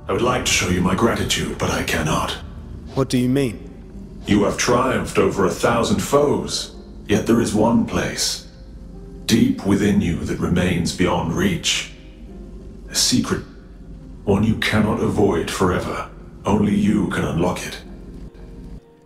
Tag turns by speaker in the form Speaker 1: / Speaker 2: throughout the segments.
Speaker 1: I would like to show you my gratitude, but I cannot.
Speaker 2: What do you mean?
Speaker 1: You have triumphed over 1,000 foes, yet there is one place, deep within you, that remains beyond reach. A secret, one you cannot avoid forever. Only you can unlock it.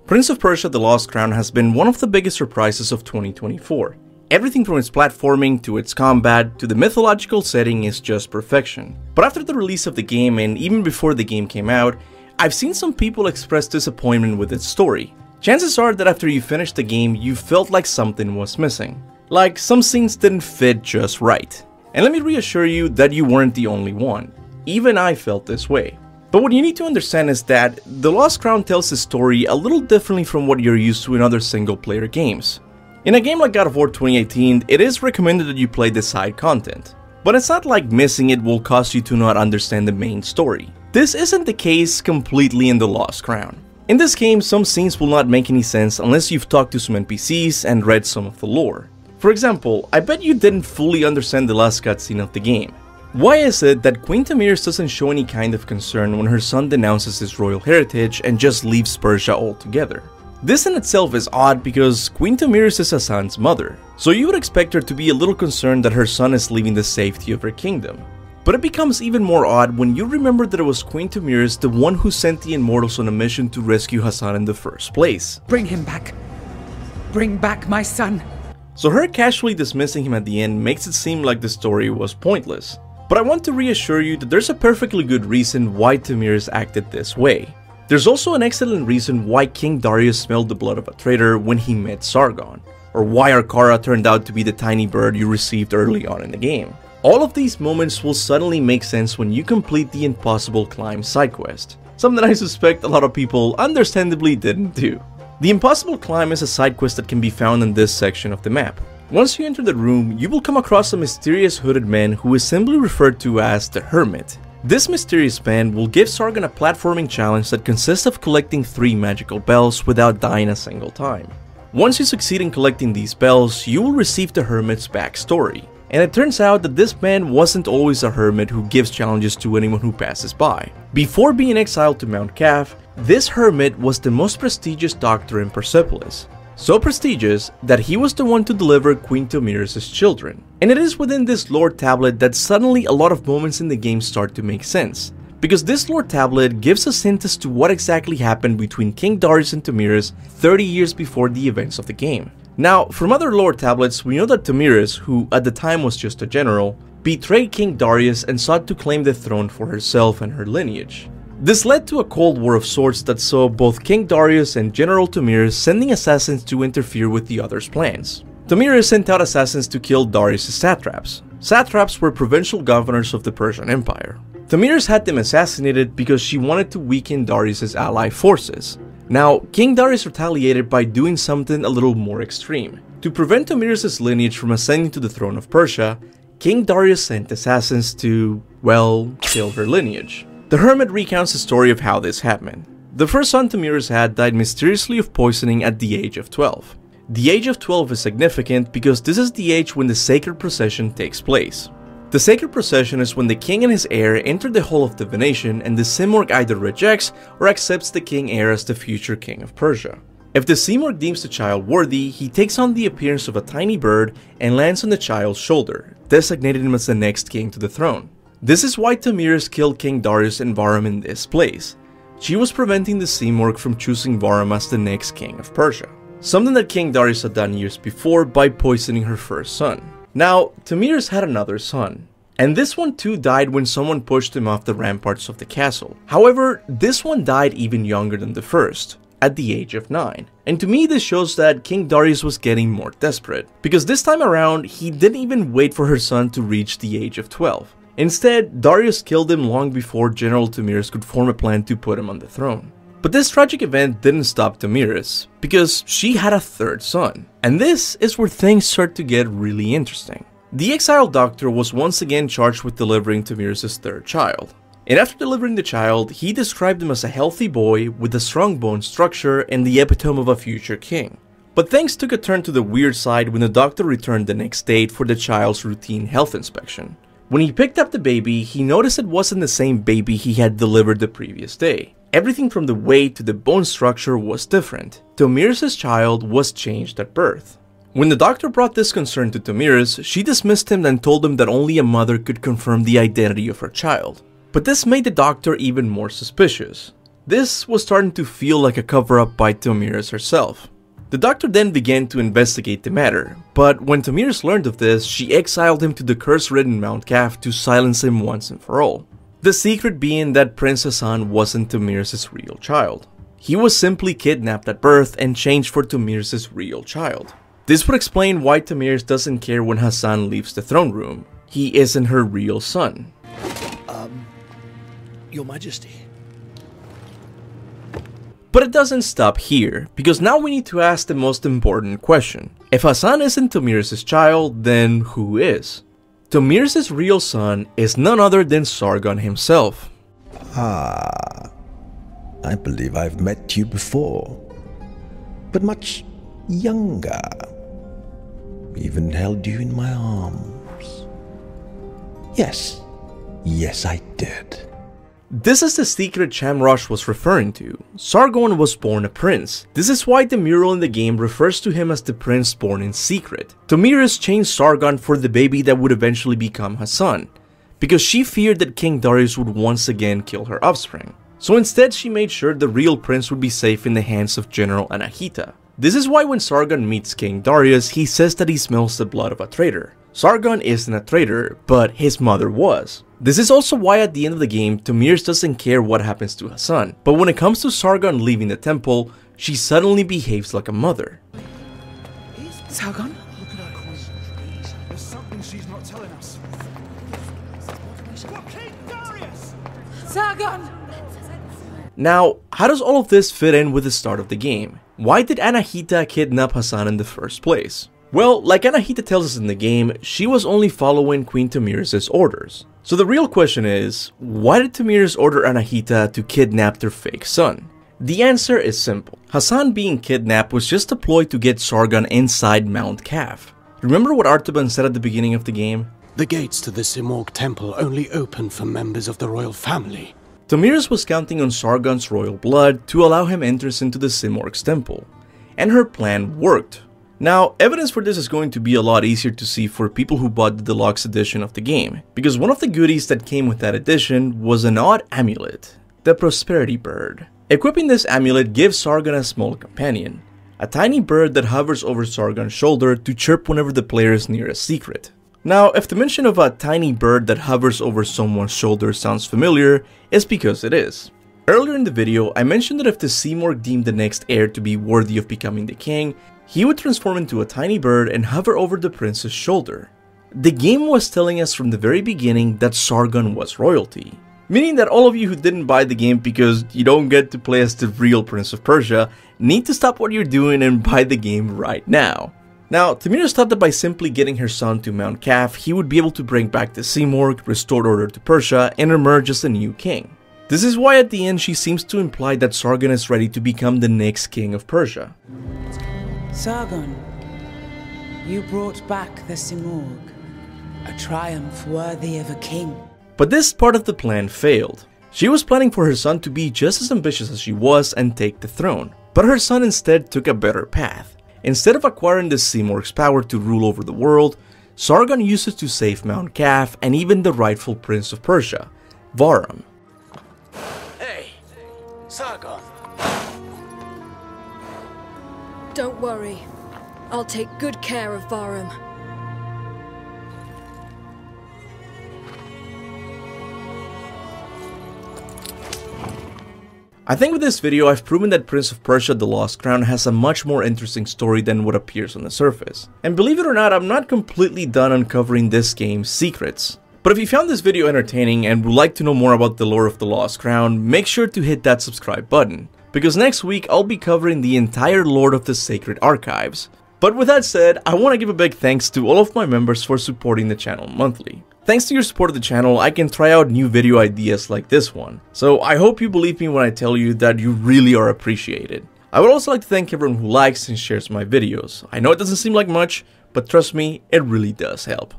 Speaker 3: Prince of Persia: The Lost Crown has been one of the biggest surprises of 2024. Everything from its platforming to its combat to the mythological setting is just perfection. But after the release of the game, and even before the game came out, I've seen some people express disappointment with its story. Chances are that after you finished the game, you felt like something was missing. Like some scenes didn't fit just right. And let me reassure you that you weren't the only one. Even I felt this way. But what you need to understand is that The Lost Crown tells the story a little differently from what you're used to in other single-player games. In a game like God of War 2018, it is recommended that you play the side content. But it's not like missing it will cause you to not understand the main story. This isn't the case completely in The Lost Crown. In this game, some scenes will not make any sense unless you've talked to some NPCs and read some of the lore. For example, I bet you didn't fully understand the last cutscene of the game. Why is it that Queen Tamiris doesn't show any kind of concern when her son denounces his royal heritage and just leaves Persia altogether? This in itself is odd because Queen Tamiris is Hassan's mother, so you would expect her to be a little concerned that her son is leaving the safety of her kingdom. But it becomes even more odd when you remember that it was Queen Tamiris the one who sent the Immortals on a mission to rescue Hassan in the first place.
Speaker 4: Bring him back. Bring back my son.
Speaker 3: So her casually dismissing him at the end makes it seem like the story was pointless. But I want to reassure you that there's a perfectly good reason why Tamiris acted this way. There's also an excellent reason why King Darius smelled the blood of a traitor when he met Sargon, or why Arkara turned out to be the tiny bird you received early on in the game. All of these moments will suddenly make sense when you complete the Impossible Climb side quest, something I suspect a lot of people understandably didn't do. The Impossible Climb is a side quest that can be found in this section of the map. Once you enter the room, you will come across a mysterious hooded man who is simply referred to as the Hermit. This mysterious man will give Sargon a platforming challenge that consists of collecting 3 magical bells without dying a single time. Once you succeed in collecting these bells, you will receive the Hermit's backstory. And it turns out that this man wasn't always a hermit who gives challenges to anyone who passes by. Before being exiled to Mount Kaf, this hermit was the most prestigious doctor in Persepolis. So prestigious that he was the one to deliver Queen Tamiris' children. And it is within this lore tablet that suddenly a lot of moments in the game start to make sense. Because this lore tablet gives us hints as to what exactly happened between King Darius and Tamiris 30 years before the events of the game. Now, from other lore tablets, we know that Tamiris, who at the time was just a general, betrayed King Darius and sought to claim the throne for herself and her lineage. This led to a cold war of sorts that saw both King Darius and General Tamiris sending assassins to interfere with the other's plans. Tamiris sent out assassins to kill Darius' satraps. Satraps were provincial governors of the Persian Empire. Tamiris had them assassinated because she wanted to weaken Darius' ally forces. Now, King Darius retaliated by doing something a little more extreme. To prevent Tamiris' lineage from ascending to the throne of Persia, King Darius sent assassins to, well, kill her lineage. The Hermit recounts the story of how this happened. The first son Tamiris had died mysteriously of poisoning at the age of 12. The age of 12 is significant because this is the age when the sacred procession takes place. The sacred procession is when the king and his heir enter the Hall of Divination and the Simorgh either rejects or accepts the king heir as the future king of Persia. If the Simorgh deems the child worthy, he takes on the appearance of a tiny bird and lands on the child's shoulder, designating him as the next king to the throne. This is why Tamiris killed King Darius and Bahram in this place. She was preventing the Simorgh from choosing Bahram as the next king of Persia, something that King Darius had done years before by poisoning her first son. Now, Tamiris had another son, and this one too died when someone pushed him off the ramparts of the castle. However, this one died even younger than the first, at the age of 9. And to me this shows that King Darius was getting more desperate, because this time around he didn't even wait for her son to reach the age of 12. Instead, Darius killed him long before General Tamiris could form a plan to put him on the throne. But this tragic event didn't stop Tamiris, because she had a third son. And this is where things start to get really interesting. The exiled doctor was once again charged with delivering Tamiris' third child. And after delivering the child, he described him as a healthy boy with a strong bone structure and the epitome of a future king. But things took a turn to the weird side when the doctor returned the next day for the child's routine health inspection. When he picked up the baby, he noticed it wasn't the same baby he had delivered the previous day. Everything from the weight to the bone structure was different. Tomiris' child was changed at birth. When the doctor brought this concern to Tomiris, she dismissed him and told him that only a mother could confirm the identity of her child. But this made the doctor even more suspicious. This was starting to feel like a cover-up by Tomiris herself. The doctor then began to investigate the matter, but when Tomiris learned of this, she exiled him to the curse-ridden Mount Kaf to silence him once and for all. The secret being that Prince Hassan wasn't Tomiris' real child. He was simply kidnapped at birth and changed for Tomiris' real child. This would explain why Tomiris doesn't care when Hassan leaves the throne room. He isn't her real son.
Speaker 2: Your Majesty.
Speaker 3: But it doesn't stop here, because now we need to ask the most important question. If Hassan isn't Tomiris' child, then who is? Tomiris' real son is none other than Sargon himself.
Speaker 2: I believe I've met you before, but much younger. Even held you in my arms. Yes, I did.
Speaker 3: This is the secret Shamrosh was referring to. Sargon was born a prince. This is why the mural in the game refers to him as the prince born in secret. Tomiris changed Sargon for the baby that would eventually become Hassan, because she feared that King Darius would once again kill her offspring. So instead she made sure the real prince would be safe in the hands of General Anahita. This is why when Sargon meets King Darius, he says that he smells the blood of a traitor. Sargon isn't a traitor, but his mother was. This is also why at the end of the game, Tomiris doesn't care what happens to Hassan, but when it comes to Sargon leaving the temple, she suddenly behaves like a mother.
Speaker 4: Sargon?
Speaker 5: Look at her concentrate. There's something she's not telling us. What, King Darius?
Speaker 4: Sargon!
Speaker 3: Now, how does all of this fit in with the start of the game? Why did Anahita kidnap Hassan in the first place? Well, like Anahita tells us in the game, she was only following Queen Tomiris' orders. So the real question is, why did Tomiris order Anahita to kidnap their fake son? The answer is simple. Hassan being kidnapped was just a ploy to get Sargon inside Mount Kaf. Remember what Artaban said at the beginning of the game?
Speaker 6: The gates to the Simorgh temple only open for members of the royal family.
Speaker 3: Tomiris was counting on Sargon's royal blood to allow him entrance into the Simorgh's temple. And her plan worked. Now, evidence for this is going to be a lot easier to see for people who bought the deluxe edition of the game, because one of the goodies that came with that edition was an odd amulet, the Prosperity Bird. Equipping this amulet gives Sargon a small companion, a tiny bird that hovers over Sargon's shoulder to chirp whenever the player is near a secret. Now, if the mention of a tiny bird that hovers over someone's shoulder sounds familiar, it's because it is. Earlier in the video, I mentioned that if the Simorgh deemed the next heir to be worthy of becoming the king, he would transform into a tiny bird and hover over the prince's shoulder. The game was telling us from the very beginning that Sargon was royalty, meaning that all of you who didn't buy the game because you don't get to play as the real Prince of Persia need to stop what you're doing and buy the game right now. Now, Tomiris thought that by simply getting her son to Mount Kaf, he would be able to bring back the Simorgh, restore order to Persia, and emerge as a new king. This is why at the end she seems to imply that Sargon is ready to become the next king of Persia.
Speaker 4: Sargon, you brought back the Simorgh, a triumph worthy of a king.
Speaker 3: But this part of the plan failed. She was planning for her son to be just as ambitious as she was and take the throne, but her son instead took a better path. Instead of acquiring the Simorgh's power to rule over the world, Sargon used it to save Mount Kaf and even the rightful prince of Persia, Varam.
Speaker 6: Hey, Sargon.
Speaker 7: Don't worry. I'll take good care of Varam.
Speaker 3: I think with this video I've proven that Prince of Persia The Lost Crown has a much more interesting story than what appears on the surface. And believe it or not, I'm not completely done uncovering this game's secrets. But if you found this video entertaining and would like to know more about the lore of The Lost Crown, make sure to hit that subscribe button, because next week I'll be covering the entire lore of the Sacred Archives. But with that said, I want to give a big thanks to all of my members for supporting the channel monthly. Thanks to your support of the channel, I can try out new video ideas like this one. So I hope you believe me when I tell you that you really are appreciated. I would also like to thank everyone who likes and shares my videos. I know it doesn't seem like much, but trust me, it really does help.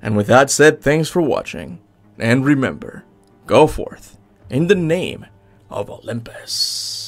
Speaker 3: And with that said, thanks for watching. And remember, go forth in the name of Olympus.